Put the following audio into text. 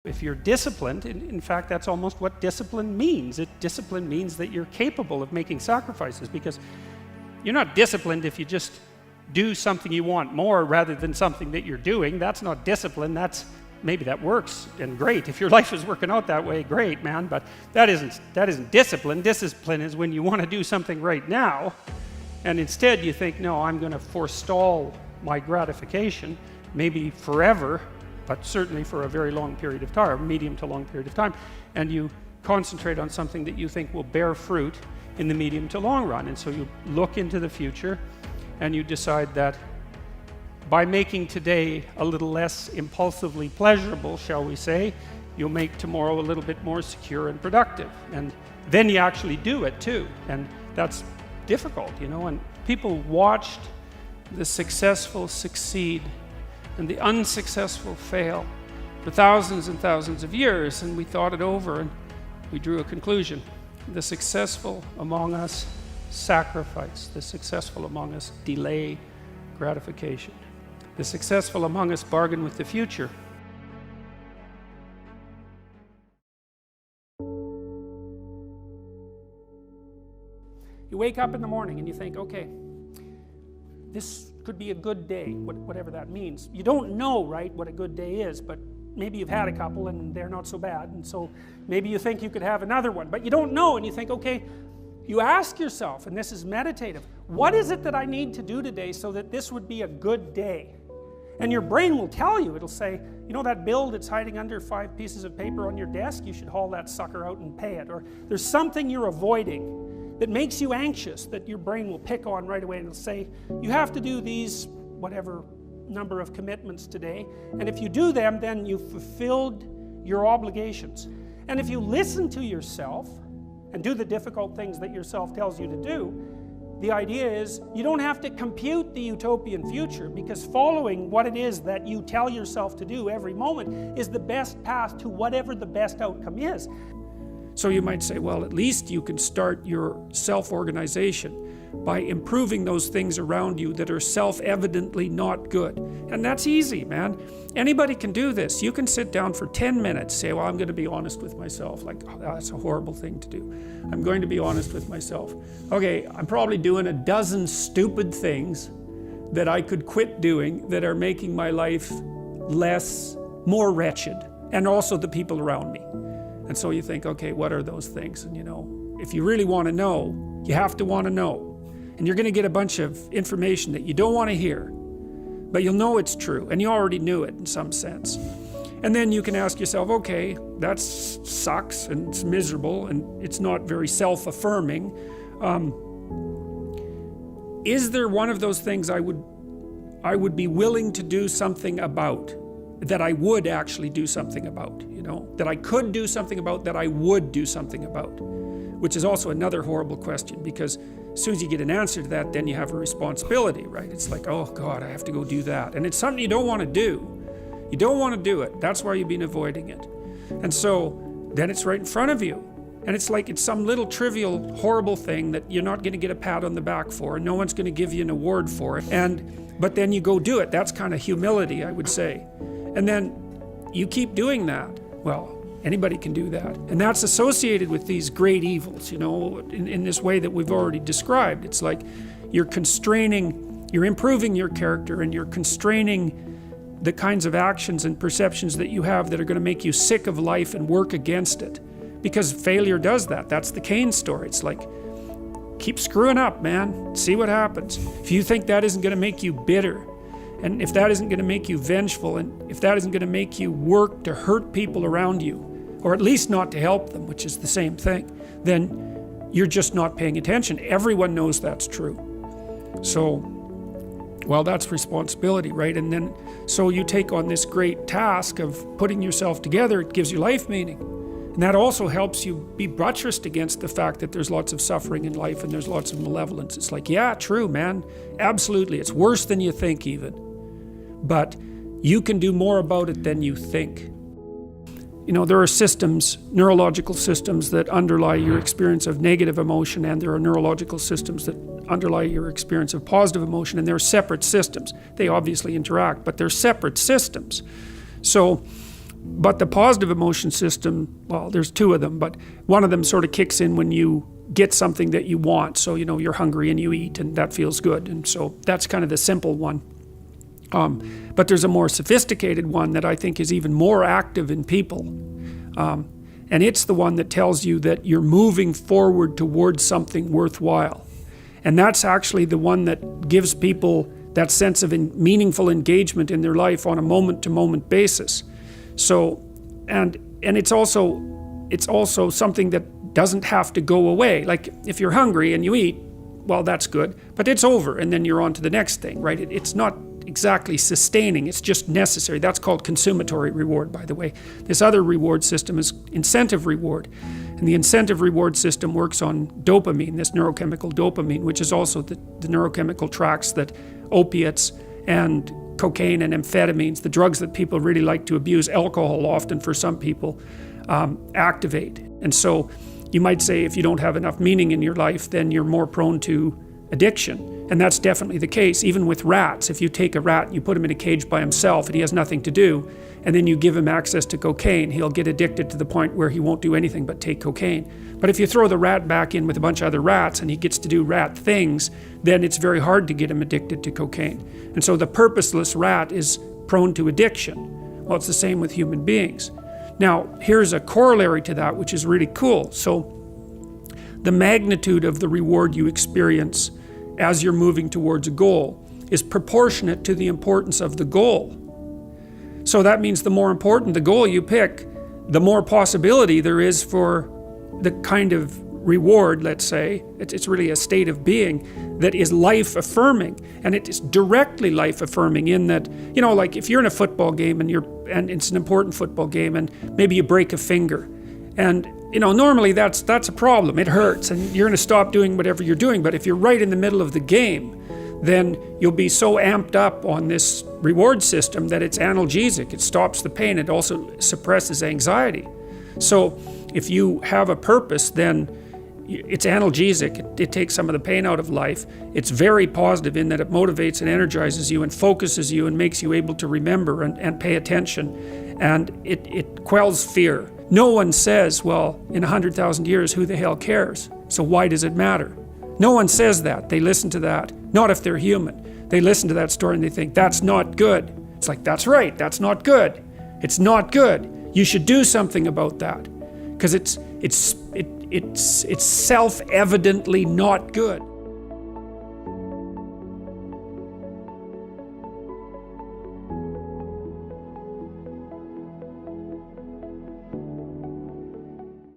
If you're disciplined, in fact, that's almost what discipline means. Discipline means that you're capable of making sacrifices, because you're not disciplined if you just do something you want more rather than something that you're doing. That's not discipline. Maybe that works and great. If your life is working out that way, great, man, but that isn't discipline. Discipline is when you want to do something right now, and instead you think, no, I'm going to forestall my gratification, maybe forever, but certainly for a very long period of time, medium to long period of time, and you concentrate on something that you think will bear fruit in the medium to long run. And so you look into the future and you decide that by making today a little less impulsively pleasurable, shall we say, you'll make tomorrow a little bit more secure and productive. And then you actually do it too. And that's difficult, you know, and people watched the successful succeed and the unsuccessful fail for thousands and thousands of years, and we thought it over and we drew a conclusion. The successful among us sacrifice. The successful among us delay gratification. The successful among us bargain with the future. You wake up in the morning and you think, okay, this could be a good day, whatever that means. You don't know, right, what a good day is, but maybe you've had a couple and they're not so bad, and so maybe you think you could have another one, but you don't know, and you think, okay, you ask yourself, and this is meditative, what is it that I need to do today so that this would be a good day? And your brain will tell you, it'll say, you know that bill that's hiding under 5 pieces of paper on your desk? You should haul that sucker out and pay it. Or there's something you're avoiding that makes you anxious that your brain will pick on right away, and it'll say, you have to do these, whatever number of commitments today, and if you do them, then you've fulfilled your obligations. And if you listen to yourself and do the difficult things that yourself tells you to do, the idea is you don't have to compute the utopian future, because following what it is that you tell yourself to do every moment is the best path to whatever the best outcome is. So you might say, well, at least you can start your self-organization by improving those things around you that are self-evidently not good. And that's easy, man. Anybody can do this. You can sit down for 10 minutes, say, well, I'm going to be honest with myself. Like, oh, that's a horrible thing to do. I'm going to be honest with myself. Okay, I'm probably doing a dozen stupid things that I could quit doing that are making my life more wretched, and also the people around me. And so you think, okay, what are those things? And you know, if you really want to know, you have to want to know. And you're going to get a bunch of information that you don't want to hear, but you'll know it's true, and you already knew it in some sense. And then you can ask yourself, okay, that sucks, and it's miserable, and it's not very self-affirming. Is there one of those things I would be willing to do something about, that I would actually do something about, you know, that I could do something about, that I would do something about, which is also another horrible question, because as soon as you get an answer to that, then you have a responsibility, right? It's like, oh God, I have to go do that. And it's something you don't want to do. You don't want to do it. That's why you've been avoiding it. And so then it's right in front of you. And it's like it's some little trivial, horrible thing that you're not going to get a pat on the back for, and no one's going to give you an award for it. But then you go do it. That's kind of humility, I would say. And then you keep doing that. Well, anybody can do that. And that's associated with these great evils, you know, in this way that we've already described. It's like you're improving your character, and you're constraining the kinds of actions and perceptions that you have that are going to make you sick of life and work against it. Because failure does that. That's the Cain story. It's like, keep screwing up, man. See what happens. If you think that isn't going to make you bitter, and if that isn't going to make you vengeful, and if that isn't going to make you work to hurt people around you, or at least not to help them, which is the same thing, then you're just not paying attention. Everyone knows that's true. So, well, that's responsibility, right? And then, so you take on this great task of putting yourself together. It gives you life meaning. And that also helps you be buttressed against the fact that there's lots of suffering in life and there's lots of malevolence. It's like, yeah, true, man. Absolutely. It's worse than you think even. But you can do more about it than you think. You know, there are systems, neurological systems, that underlie your experience of negative emotion, and there are neurological systems that underlie your experience of positive emotion, and they're separate systems. They obviously interact, but they're separate systems. So But the positive emotion system, well, there's two of them, but one of them sort of kicks in when you get something that you want. So, you're hungry and you eat, and that feels good. And so that's kind of the simple one. But there's a more sophisticated one that I think is even more active in people. And it's the one that tells you that you're moving forward towards something worthwhile. And that's actually the one that gives people that sense of meaningful engagement in their life on a moment-to-moment basis. So, and it's also something that doesn't have to go away. Like if you're hungry and you eat, well, that's good, but it's over, and then you're on to the next thing, right? It's not exactly sustaining, it's just necessary. That's called consummatory reward, by the way. This other reward system is incentive reward. And the incentive reward system works on dopamine, this neurochemical dopamine, which is also the neurochemical tracks that opiates and cocaine and amphetamines, the drugs that people really like to abuse, alcohol often for some people, activate. And so you might say if you don't have enough meaning in your life, then you're more prone to addiction. And that's definitely the case. Even with rats, if you take a rat and you put him in a cage by himself and he has nothing to do, and then you give him access to cocaine, he'll get addicted to the point where he won't do anything but take cocaine. But if you throw the rat back in with a bunch of other rats and he gets to do rat things, then it's very hard to get him addicted to cocaine. And so the purposeless rat is prone to addiction. Well, it's the same with human beings. Now, here's a corollary to that, which is really cool. So the magnitude of the reward you experience as you're moving towards a goal is proportionate to the importance of the goal. So that means the more important the goal you pick, the more possibility there is for the kind of reward, let's say, it's really a state of being that is life-affirming. And it is directly life-affirming in that, like if you're in a football game and it's an important football game and maybe you break a finger, and normally that's a problem. It hurts and you're going to stop doing whatever you're doing. But if you're right in the middle of the game, then you'll be so amped up on this reward system that it's analgesic. It stops the pain. It also suppresses anxiety. So if you have a purpose, then it's analgesic. It takes some of the pain out of life. It's very positive in that it motivates and energizes you and focuses you and makes you able to remember and pay attention. And it quells fear. No one says, well, in 100,000 years, who the hell cares? So why does it matter? No one says that. They listen to that. Not if they're human. They listen to that story and they think, that's not good. It's like, that's right, that's not good. It's not good. You should do something about that. Because it's self-evidently not good.